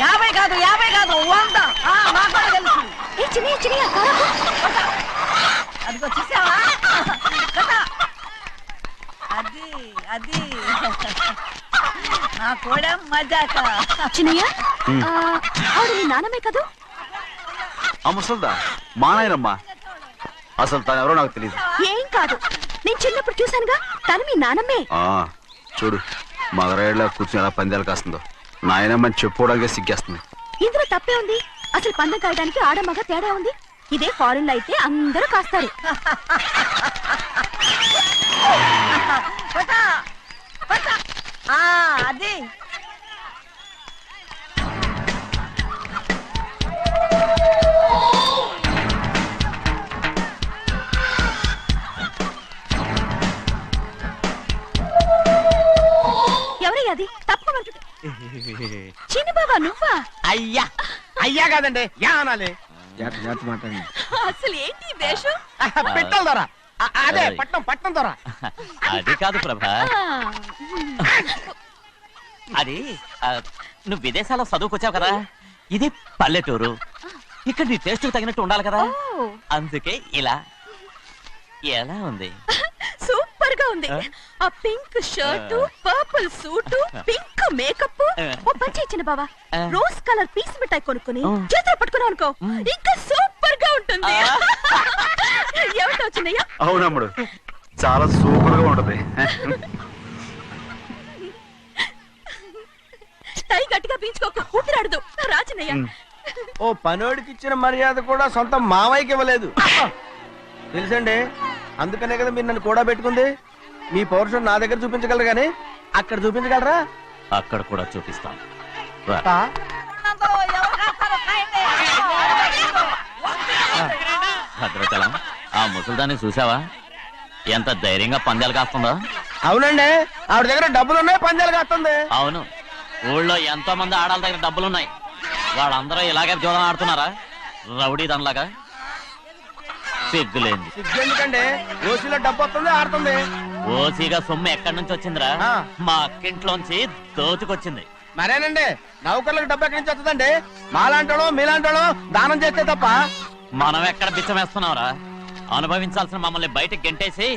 50 కాదు 100. అదిగో చూసావా? అది నా కూడా మజాక. చిన్నయ్య ఆవిడ నీ నాన్నమే కదూ? ఆ ముసల్దా మా నాయనమ్మా. అసలు తను ఎవరో నాకు తెలియదు. ఏం కాదు, నేను చిన్నప్పుడు చూశానుగా, తను మీ నాన్నమ్మే. చూడు మగరాయిలా కూర్చుని ఎలా పందాలు కాస్తుందో. నాయనమ్మని చెప్పుకోవడానికి సిగ్గేస్తుంది. ఇందులో తప్పే ఉంది? అసలు పందెం కాయడానికి ఆడమగ తేడా ఉంది. ఇదే ఫారెన్ లో అయితే అందరూ కాస్తారు. అది ఎవరయ్యా అది? తప్పమంటు చిన్ని బాబా నువ్వా? అయ్యా అయ్యా కాదండి, యా అనాలి. అసలు ఏంటి వేషం? పెట్టాలి దొర. అదే పట్నం దొర. అది కాదు ప్రభా, అది నువ్వు విదేశాల్లో చదువుకొచ్చావు కదా, ఇది పల్లెటూరు. ఇక్కడ నీ టేస్ట్ తగినట్టు ఉండాలి కదా, అందుకే ఇలా. ఎలా ఉంది? సూపర్ గా ఉంది. ఆ pink shirt, purple suit, pink makeup. ఓ పని ఇచ్చిన బావా, రోజ్ కలర్ పీస్ మిఠాయి కొనుక్కుని చేతిలో పట్టుకున్నావు అనుకో, ఇంకా సూపర్ గా ఉంటుంది. ఏమిటో చిన్నయ్య? అవునమ్ముడు, చాలా సూపర్ గా ఉంటది. టై గట్టిగా పీంచుకోకు, ఊపిరాడదు. రా చిన్నయ్య. ఓ పనోడికి ఇచ్చిన మర్యాద కూడా సొంత మావయ్యకి ఇవ్వలేదు తెలుసండి. అందుకనే కదా మీరు నన్ను కూడా పెట్టుకుంది. మీ పౌరుషం నా దగ్గర చూపించగలరు కానీ అక్కడ చూపించగలరా? అక్కడ కూడా చూపిస్తాను. భద్రాచలం, ఆ ముసల్దాన్ని చూసావా? ఎంత ధైర్యంగా పందాలు కాస్తుందో. అవునండి, ఆవిడ దగ్గర డబ్బులున్నాయి, పందాలు కాస్తుంది. అవును, ఊళ్ళో ఎంతో మంది ఆడాళ్ళ దగ్గర డబ్బులున్నాయి. వాళ్ళందరూ ఇలాగే జోదం ఆడుతున్నారా? రౌడీ దానిలాగా. సిగ్గులేంది. ఎందుకండి, ఓసీలో డబ్బు వస్తుంది, ఆడుతుంది. ఓసీగా సొమ్ము ఎక్కడి నుంచి వచ్చిందిరా? మా అక్కింట్లోంచి దోచుకొచ్చింది. మరేనండి, నౌకర్లకు డబ్బు ఎక్కడి నుంచి వస్తుందండి? మాలాంటోళ్ళు మీలాంటోళ్ళు దానం చేస్తే తప్ప. మనం ఎక్కడ బిచ్చం వేస్తున్నావురా? అనుభవించాల్సిన మమ్మల్ని బయటకు గెంటేసి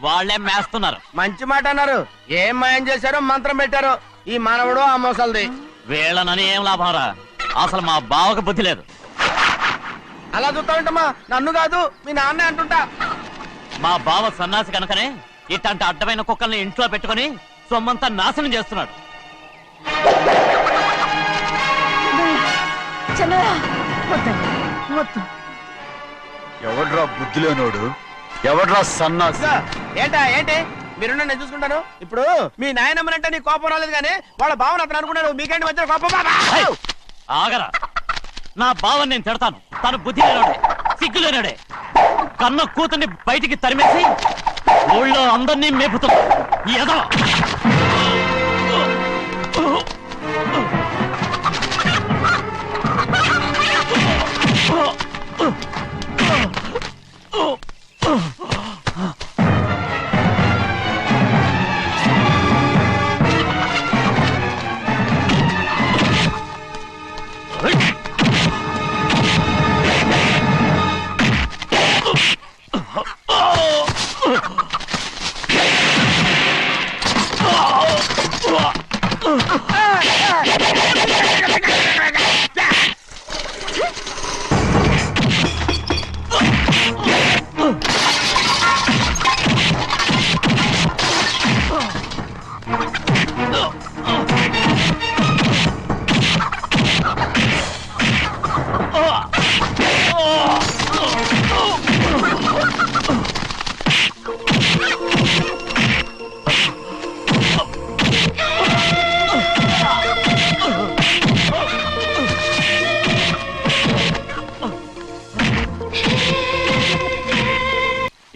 వాళ్లే మేస్తున్నారు. మంచి మాట అన్నారు. ఏం మాయం చేశారో మంత్రం పెట్టారో ఈ మానవుడు ఆ మోసల్ది. వీళ్ళనని ఏం లాభం రా? అసలు మా బావకు బుద్ధి లేదు. అలా చూస్తా ఉంటామా? నన్ను కాదు మీ నాన్నే అంటుంటా. మా బావ సన్నాసి కనుకనే ఇట్లాంటి అడ్డమైన కుక్కల్ని ఇంట్లో పెట్టుకుని సొమ్మంతా నాశనం చేస్తున్నాడు. ఎవడ్రా బుద్ధిలోనోడు? ఎవడ్రా సన్నాసి? ఏంటి మీరు నేను చూసుకుంటాను. ఇప్పుడు మీ నాయనమ్మనంటే నీ కోపం రాలేదు కానీ వాళ్ళ బావన అతను అనుకున్నాడు. మీకేంటి మధ్య కోపం? ఆగరా, నా బావని నేను తిడతాను. తను బుద్ధి లేనాడే, సిగ్గు లేనాడే. కన్న కూతుర్ని బయటికి తరిమేసి ఊళ్ళో అందరినీ మేపుతున్నా. ఏదో Oh!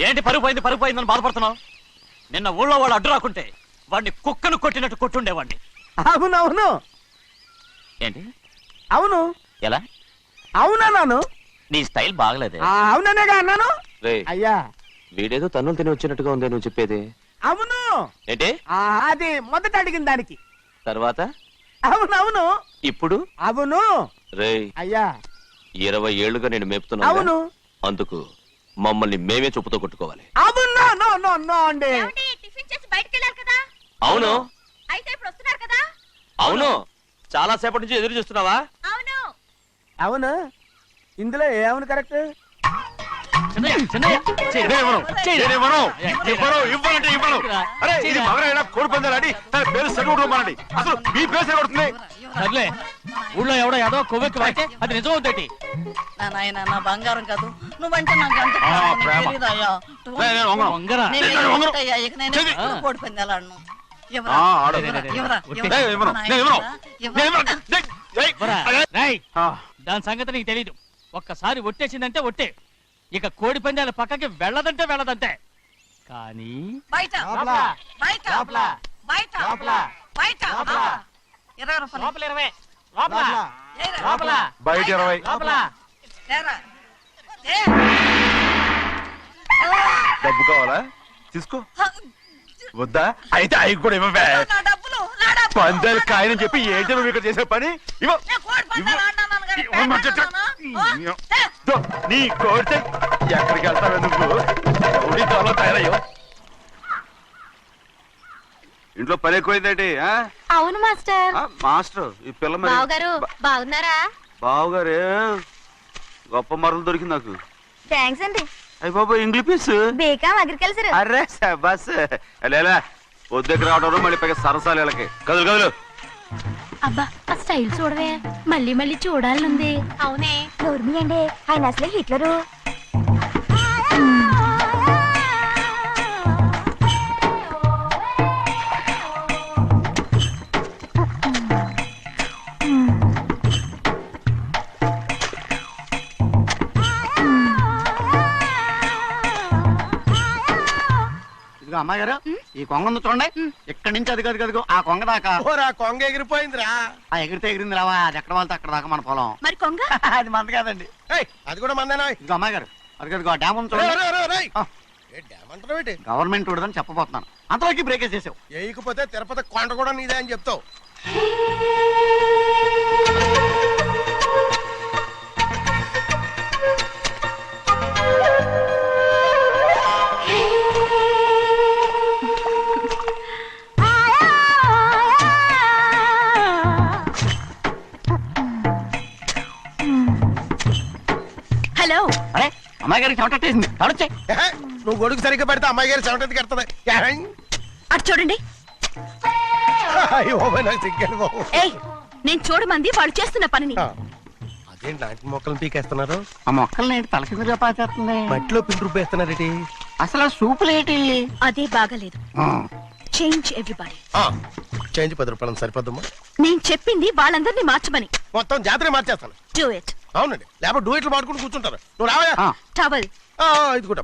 ఏంటి పరుగు పోయిందని బాధపడుతున్నావు? నిన్న ఊళ్ళో వాళ్ళు అడ్డు రాకుంటే వాడిని కుక్కను కొట్టినట్టు కొట్టుండేవాడిని. అవునవును ఏంటి అవును ఎలా? అవునన్నాను. నీ స్టైల్ బాగలేదే. అవుననేగా అన్నాను. అయ్యా వీడేదో తన్నులు తిని వచ్చినట్టుగా ఉంది నువ్వు చెప్పేది. అవును ఏంటి? అది మొదట అడిగిన దానికి. తర్వాత అవునవును. ఇప్పుడు అవును. రేయ్, అయ్యా 20 ఏళ్లుగా నేను మేపుతున్నా. అవును. అందుకు మమ్మల్ని మేమే చెప్పుతో కొట్టుకోవాలి. అవును. నో నో నో అండి. టిఫిన్ చేసి బయటికి వెళ్ళారు కదా. అవును. అయితే ఇప్పుడు వస్తున్నారు కదా. అవును. చాలా సేపటి నుంచి ఎదురు చూస్తున్నావా? అవును. అవును. ఇందులో ఏమవును కరెక్ట్? కోడి పందాలని తన పేరు సెలవుమానండి. అసలు మీ పేరు సెలవుతుంది. సర్లే, ఊళ్ళో ఎవడో ఏదో కొవ్వెక్కి వాడితే అది నిజం అవుతాయి. నా బంగారం కాదు, నువ్వంటే నాకు అంత ప్రేమ. తెలీదయ్యా. వంగరా. నేను ఒకటయ్యా, ఇక నేను ఎప్పుడు కోడి పందాలాడను. ఎవరా? ఆడు. ఎవరా? ఎవరా? నేను ఇవ్వను. నేను ఇవ్వను. నేను ఇవ్వను. రేయ్, దాని సంగతి నీకు తెలీదు. ఒక్కసారి ఒట్టేసిందంటే ఒట్టే. ఇక కోడి పందాల పక్కకి వెళ్ళదంటే వెళ్ళదంతే. కానీ బయట బయట బయట బయట 20 రూపాయలు. ఏరా. బయట 20. ఏరా. డబ్బు కావాలా? తీసుకో. వద్దా? అయితే అవి కూడా ఇవ్వవే. నా డబ్బులు, నా డబ్బులు. పందాలు కాయని చెప్పి ఏంటి నువ్వు ఇక్కడ చేసే పని? ఇవ్వ. నేను కోడి పందాలు ఆడినాను కానీ ఇవ్వమంటే పేకాడుతున్నానా? దో, నీ కోరితే ఎక్కడికి వెళ్తావే నువ్వు? రౌడీ తాలో తయారయ్యో. ఇంట్లో పని ఎక్కువైందేంటి? అవును మాస్టర్. మాస్టర్ ఈ పిల్ల మరి బావగారు బాగున్నారా? బావుగారే గొప్ప మరలు దొరికింది నాకు. థ్యాంక్స్ అండి. అయ్యి బాబు ఇంగ్లీష్ బీకామ్ అగ్రికల్చర్. అరే బస్ లేలా పొద్దుకి రావడం మళ్ళీ పైగా సరసాలు వీళ్ళకి. కదులు కదులు. అబ్బా ఆ స్టైల్ చూడవే, మళ్ళీ మళ్ళీ చూడాలనుంది. అవునే. నోర్మి అండి, ఆయన అసలే హిట్లరు. ఇదిగో అమ్మాయి గారు, ఈ కొంగ ఉంది చూడండి. ఇక్కడి నుంచి అది కదిగో ఆ కొంగ దాకా. కొంగ ఎగిరిపోయిందిరా. ఆ ఎగిరితే ఎగిరింది రావా, అది ఎక్కడ వాళ్ళతో అక్కడ దాకా మన పొలం. మరి కొంగ అది మంద కాదండి. అది కూడా మందేనా? ఇదిగో అమ్మాయి గారు, అది కదిగో ఆ డ్యామ్ ఉంది చూడండి. గవర్నమెంట్ ఉండదని చెప్పబోతున్నాను, అంతలోకి బ్రేక్ వేసేసావు. వేయకపోతే తిరుపతి కొండ కూడా నీదే అని చెప్తావు. హలో. అరే అమ్మాయి గారికి చెమటేసింది, తడొచ్చే. నువ్వు గొడుగు సరిగ్గా పెడితే అమ్మాయి గారి చెమటకి ఎడుతుంది. అటు చూడండి. నాకు సిగ్గాను బాబు. ఏయ్, నేను చూడమంది వాళ్ళు చేస్తున్న పనిని. అదేంటి లాంటి మొక్కలు పీకేస్తున్నారు? ఆ మొక్కల్ని ఏంటి తల కిందగా పాచేస్తుంది? మట్టిలో పిండి రుబ్బేస్తున్నారేంటి? అసలు ఆ సూపులేటి? అదే బాగలేదు. Change everybody. చేంజ్ 10 రూపాయలు సరిపోద్దమ్మా. నేను చెప్పింది వాళ్ళందరినీ మార్చమని. మొత్తం జాతర మార్చేస్తాను. Do it. అవునండి, లేకపోతే డూయిట్లు పాడుకుంటూ కూర్చుంటారు. నువ్వు రావా? టవల్. ఇది కూడా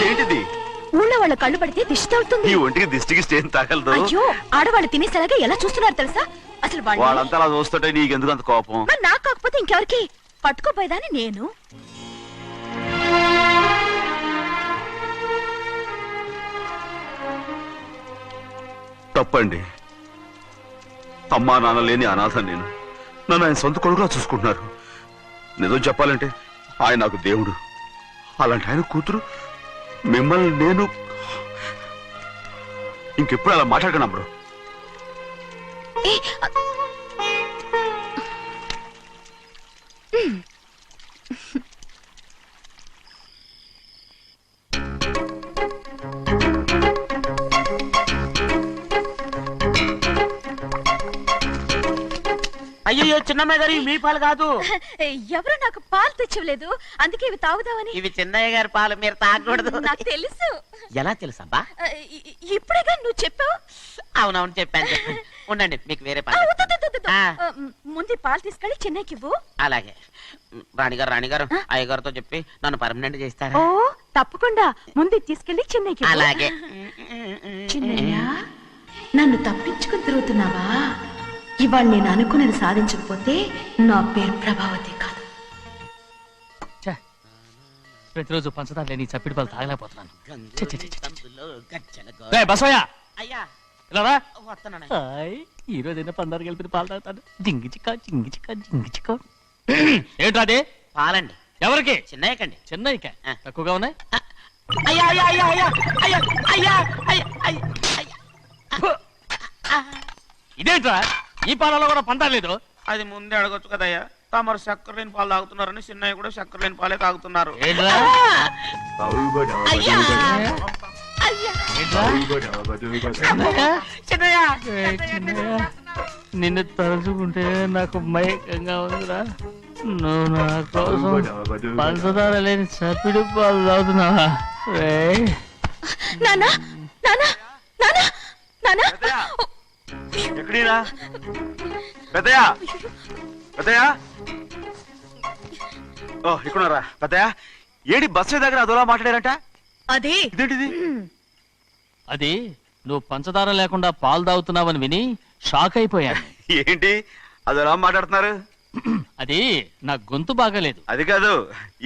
ఏంటిది? ఊళ్ళో వాళ్ళ కళ్ళు పడితే దిష్టి తగులుతుంది. ఈ ఒంటికి దిష్టికి స్టేన్ తగలదు. అయ్యో, ఆడవాళ్ళు తినేసేలాగా ఎలా చూస్తున్నారు తెలుసా? అసలు వాళ్ళంతా అలా చూస్తుంటే నీకెందుకు అంత కోపం? మరి నాకు కాకపోతే ఇంకెవరికి? పట్టుకోపోయేదాన్ని నేను. తప్పండి. అమ్మా నాన్న లేని అనాథ నేను. నన్ను ఆయన సొంత కొడుకులా చూసుకుంటున్నారు. నిజం చెప్పాలంటే ఆయన నాకు దేవుడు. అలాంటి ఆయన కూతురు మిమ్మల్ని నేను ఇంకెప్పుడు అలా మాట్లాడకనప్పుడు. అయ్యో చిన్నమ్మాయి గారు, మీ పాలు కాదు. ఎవరు నాకు పాలు తెచ్చలేదు, అందుకే ఇవి తాగుదామని. ఇవి చిన్నయ్య గారి పాలు, మీరు తాగకూడదు. నాకు తెలుసు. ఎలా తెలుసబ్బా? ఇప్పుడేగా నువ్వు చెప్పావు. అవునవును చెప్పాను చెప్పాను. ఉండండి మీకు వేరే పని చెప్తాను. ముందు పాలు తీసుకెళ్ళి చెన్నైకి ఇవ్వు. అలాగే రాణిగారు అయ్యగారితో చెప్పి నన్ను పర్మనెంట్ చేస్తారా? ఓ తప్పకుండా ముందు తీసుకెళ్ళి చెన్నైకి ఇవ్వు. అలాగే. చిన్నయ్య నన్ను తప్పించుకుని తిరుగుతున్నావా? ఇవాళ నేను అనుకున్నది సాధించకపోతే నా పేరు ప్రభావతి కాదు. ఛే, ప్రతిరోజు పంచదార లేని ఈ చప్పిడి పాలు తాగలేకపోతున్నాను. ఛే, ఛే, ఛే, ఛే. రేయ్, బసవయ్య అయ్యా ఇలా రా. వస్తున్నాను. హాయ్, ఈ రోజు అయినా పందారు కలిపి పాలు తాగుతాను. జింగి చిక్క జింగి చిక్క జింగి చిక్క. ఏంట్రా అది? పాలండి. ఎవరికి? చిన్నయ్యకండి. చెన్నైకా? ఆ. తక్కువగా ఉన్నాయి. అయ్యా అయ్యా అయ్యా అయ్యా అయ్యా అయ్యా అయ్యా అయ్యా అయ్యా. ఇదేంట్రా, ఈ పాలలో కూడా పందారు లేదు? అది ముందే అడగొచ్చు కదయ్యా. తమరు చక్కెర లేని పాలు తాగుతున్నారని చిన్నయ్య కూడా చక్కెర లేని పాలే తాగుతున్నారు. ఏంట్రా? అయ్యా ఏంట్రా? చిన్నయ్య? ఏయ్, చిన్నయ్య, నిన్ను తలుచుకుంటే నాకు మైకంగా ఉందిరా. నువ్వు నా కోసం పంచదార లేని చప్పిడి పాలు తాగుతున్నావా? రేయ్. నానా నానా నానా నానా ఎక్కడీరా పెద్దయా? పెద్దయా? ఓ ఇక్కడున్నారా పెద్దయా? ఏడి బస్సు దగ్గర అదోలా మాట్లాడారంట. అదే ఇదేంటిది? అది నువ్వు పంచదార లేకుండా పాలు తాగుతున్నావని విని షాక్ అయిపోయాను. ఏంటి అదోలా మాట్లాడుతున్నారు? అది నా గొంతు బాగాలేదు. అది కాదు,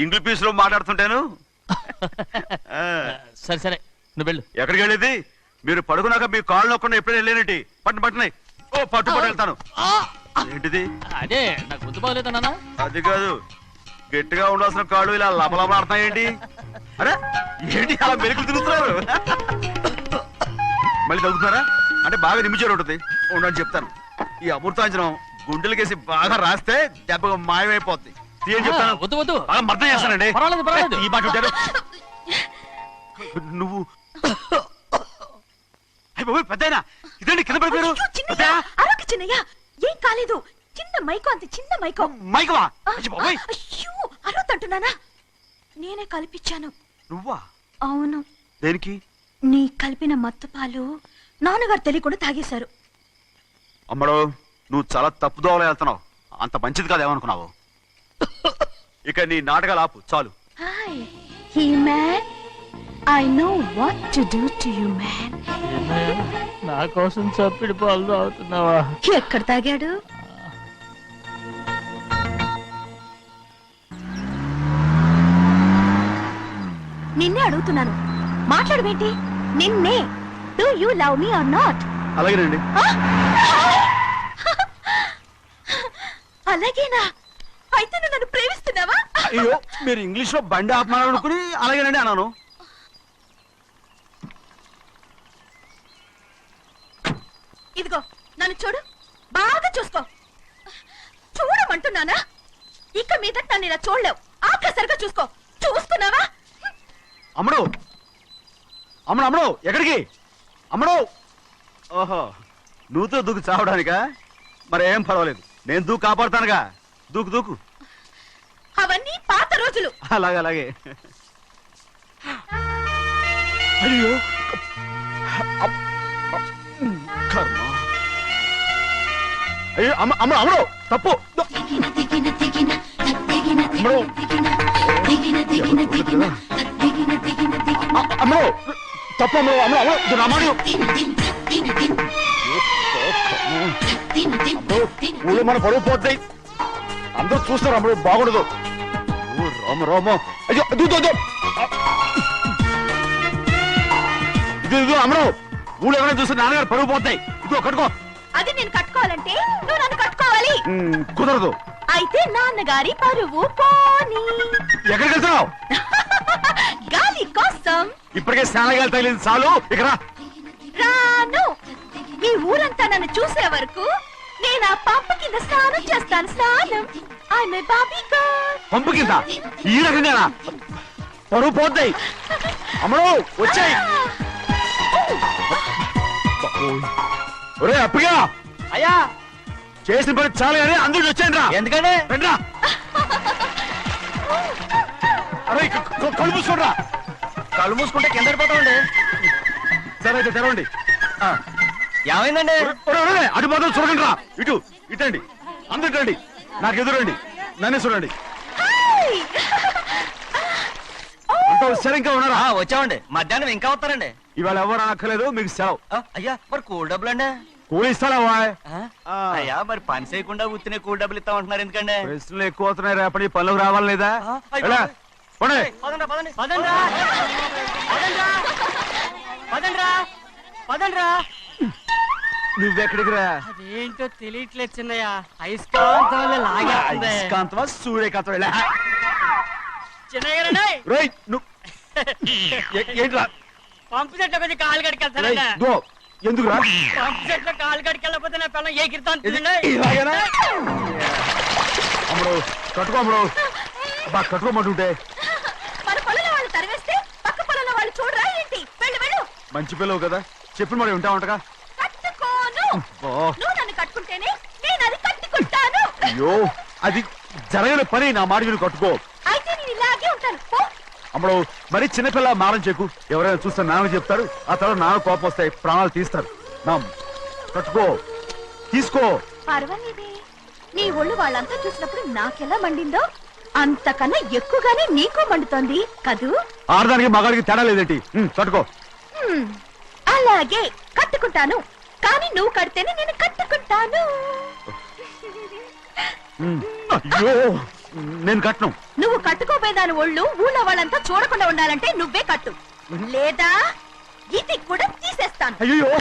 ఇంగ్లీష్ పీస్ లో మాట్లాడుతుంటాను. ఆ, సరే సరే, నువ్వు వెళ్ళు. ఎక్కడికి వెళ్ళేది? మీరు పడుకున్నాక మీ కాళ్ళు నొక్కకుండా ఎప్పుడైనా వెళ్ళేనంటి? పట్టునాయి. ఓ పట్టు వెళ్తాను. ఏంటిది? అదే నా గొంతు బాగలేదు నాన్న. అది కాదు, గట్టిగా ఉండాల్సిన కాళ్ళు ఇలా లపలపడుతున్నాయేంటి? అరే ఏంటి అలా మెరుకులు తిరుగుతున్నారు? మళ్ళీ తగ్గుతున్నారా? అంటే బాగా నిమిషాలు ఉంటుంది. ఉండని చెప్తాను. ఈ అమృతాంజనం గుండెలకేసి బాగా రాస్తే దెబ్బగా మాయమైపోద్ది. తీయని చెప్తాను. వద్దు వద్దు, బాగా మర్దం చేస్తానండి. పర్వాలేదు పర్వాలేదు. ఈ మాట ఉంటారు నువ్వు. పెద్దయినా ఇదండి కింద పడిపోయారు. అరొక చిన్నయ్య, ఏం కాలేదు. చిన్న మైకో, అంత చిన్న మైకో. మైకవా? అయ్యో అరవద్దంటున్నానా? నేనే కల్పించాను. నువ్వా? అవును. దేనికి? నీ కలిపిన మత్తు పాలు నాన్నగారు తెలియకుండా తాగేశారు. అమ్మడో, నువ్వు చాలా తప్పుదోవలో వెళ్తున్నావు. అంత మంచిది కాదు ఏమనుకున్నావు? ఇక నీ నాటకాలు ఆపు చాలు. Hi he man, I know what to do to you man. నా కోసం చప్పిడి పాలు తాగుతున్నావా? ఎక్కడ తాగాడు? నిన్నే అడుగుతున్నాను, మాట్లాడవేంటి? నిన్నే. Do you love me or not? అలాగేనండి. అలాగేనా? అయితే నువ్వు నన్ను ప్రేమిస్తున్నావా? అయ్యో, మీరు ఇంగ్లీష్ లో బండి ఆపమాలనుకుని అలాగేనండి అన్నాను. ఇదిగో నన్ను చూడు, బాగా చూసుకో. చూడమంటున్నానా? ఇక మీద నన్ను ఇలా చూడలేవు. ఆఖరిసరిగా చూసుకో. చూస్తున్నావా? అమ్మడు అమ్మడు అమ్మడు ఎక్కడికి? అమ్మడు. ఓహో, నువ్వుతో దూకు చావడానికా? మరేం పర్వాలేదు, నేను దూకు కాపాడుతానుగా. దూకు దూకు. అవన్నీ పాత రోజులు. అలాగే అలాగే. అయ్యో కర్మ. అయ్యో అమ్మ అమ్మ అమ్మడు తప్పు. అమ్మడు అమ్మడు తప్పు. అమ్మడు అమ్మడు అమ్మడు రమ్మడు. ఊళ్ళో మన పరువు పోతాయి, అందరూ చూస్తారు. అమ్మడు బాగుండదు. రామ రామ. అయ్యో ఇది అమ్మడు, ఊళ్ళో ఎవరైనా చూస్తే నాన్నగారు పరువు పోతాయి. ఇదిగో కట్టుకో. అది నేను కట్టుకోవాలంటే నువ్వు నన్ను కట్టుకోవాలి. కుదరదు. అయితే నాన్నగారి పరువు పోనీ. ఎక్కడికి వెళ్తున్నావు? గాలి కోసం. ఇప్పటికే స్నానగాలు తగిలింది చాలు. ఇక్కడ రాను. ఈ ఊరంతా నన్ను చూసే వరకు నేను ఆ పంపు కింద స్నానం చేస్తాను. స్నానం. ఐ మే బాబీ గర్ల్. పంపు కింద ఈ రకంగా పరువు పోతాయి. అమ్మడు వచ్చాయి. ఒరే అప్పగా అయ్యా, చేసిన పని చాలు కానీ అందరికి వచ్చాను రా. ఎందుకంటే రండి రా. అరే కళ్ళు మూసుకోండి రా. కళ్ళు మూసుకుంటే కింద పడిపోతామండి. సరే అయితే తెరవండి. ఏమైందండి అటు మాత్రం చూడండి రా, ఇటు ఇటండి, అందరు ఇటండి, నాకు ఎదురండి, నన్నే చూడండి. అంతా వచ్చారు, ఇంకా ఉన్నారా? వచ్చామండి. మధ్యాహ్నం ఇంకా వస్తారండి. ఇవాళ ఎవరు అనక్కర్లేదు, మీకు సెలవు. అయ్యా మరి కూల్ డబ్బులు అండి. కూలి ఇస్తారా? అయ్యా మరి పని చేయకుండా ఉత్తినే కూల్ డబ్బులు ఇస్తామంటున్నారు ఎందుకండి? ప్రశ్నలు ఎక్కువ అవుతున్నాయి, రేపటి పనులకు రావాలి లేదా? ఎలా? పోనీ. నువ్వెక్కడికి రా? అదేంటో తెలియట్లేదు చిన్నయ్య, అయస్కాంతం వల్ల లాగేస్తుంది. అయస్కాంతమా సూర్యకాంతం? ఎలా? చిన్నయ్య రేయ్, నువ్వు ఏంట్రా? పంపు చెట్లు కొంచెం కాలు రేయ్, కడికెళ్తానండి. దో, ఎందుకురా? పంపు చెట్లు కాలు కడికెళ్ళకపోతే నా పిల్లలు ఎగిరితాను. ఇలాగేనా? అమ్ముడు కట్టుకో, అమ్ముడు. బా కట్టుకోమంటుంటే మన పొలంలో వాళ్ళు తరివేస్తే పక్క పొలంలో వాళ్ళు చూడరా ఏంటి? వెళ్ళు వెళ్ళు. మంచి పిల్లవు కదా, చెప్పిన మరి ఉంటా ఉంటగా. కట్టుకోను. నువ్వు నన్ను కట్టుకుంటేనే నేను అది కట్టుకుంటాను. అయ్యో, అది జరగని పని, నా మాట విని కట్టుకో. అయితే నేను ఇలాగే ఉంటాను. పో. అమ్మడు మరి చిన్నపిల్ల మారం చెక్కు, ఎవరైనా చూస్తే నాన్న చెప్తారు, ఆ తర్వాత నాన్న కోపం వస్తాయి, ప్రాణాలు తీస్తారు. నా కట్టుకో, తీసుకో. పర్వాలేదే, నీ ఒళ్ళు వాళ్ళంతా చూసినప్పుడు నాకెలా మండిందో అంతకన్నా ఎక్కువగానే నీకు మండుతోంది కదూ? ఆడదానికి మగాడికి తేడా లేదేంటి? కట్టుకో. అలాగే కట్టుకుంటాను, కానీ నువ్వు కడితేనే నేను కట్టుకుంటాను. అయ్యో, నేను కట్టను. నువ్వు కట్టుకోపోయేదాని ఒళ్ళు ఊళ్ళో వాళ్ళంతా చూడకుండా ఉండాలంటే నువ్వే కట్టు, లేదా ఇది కూడా తీసేస్తాను. అయ్యో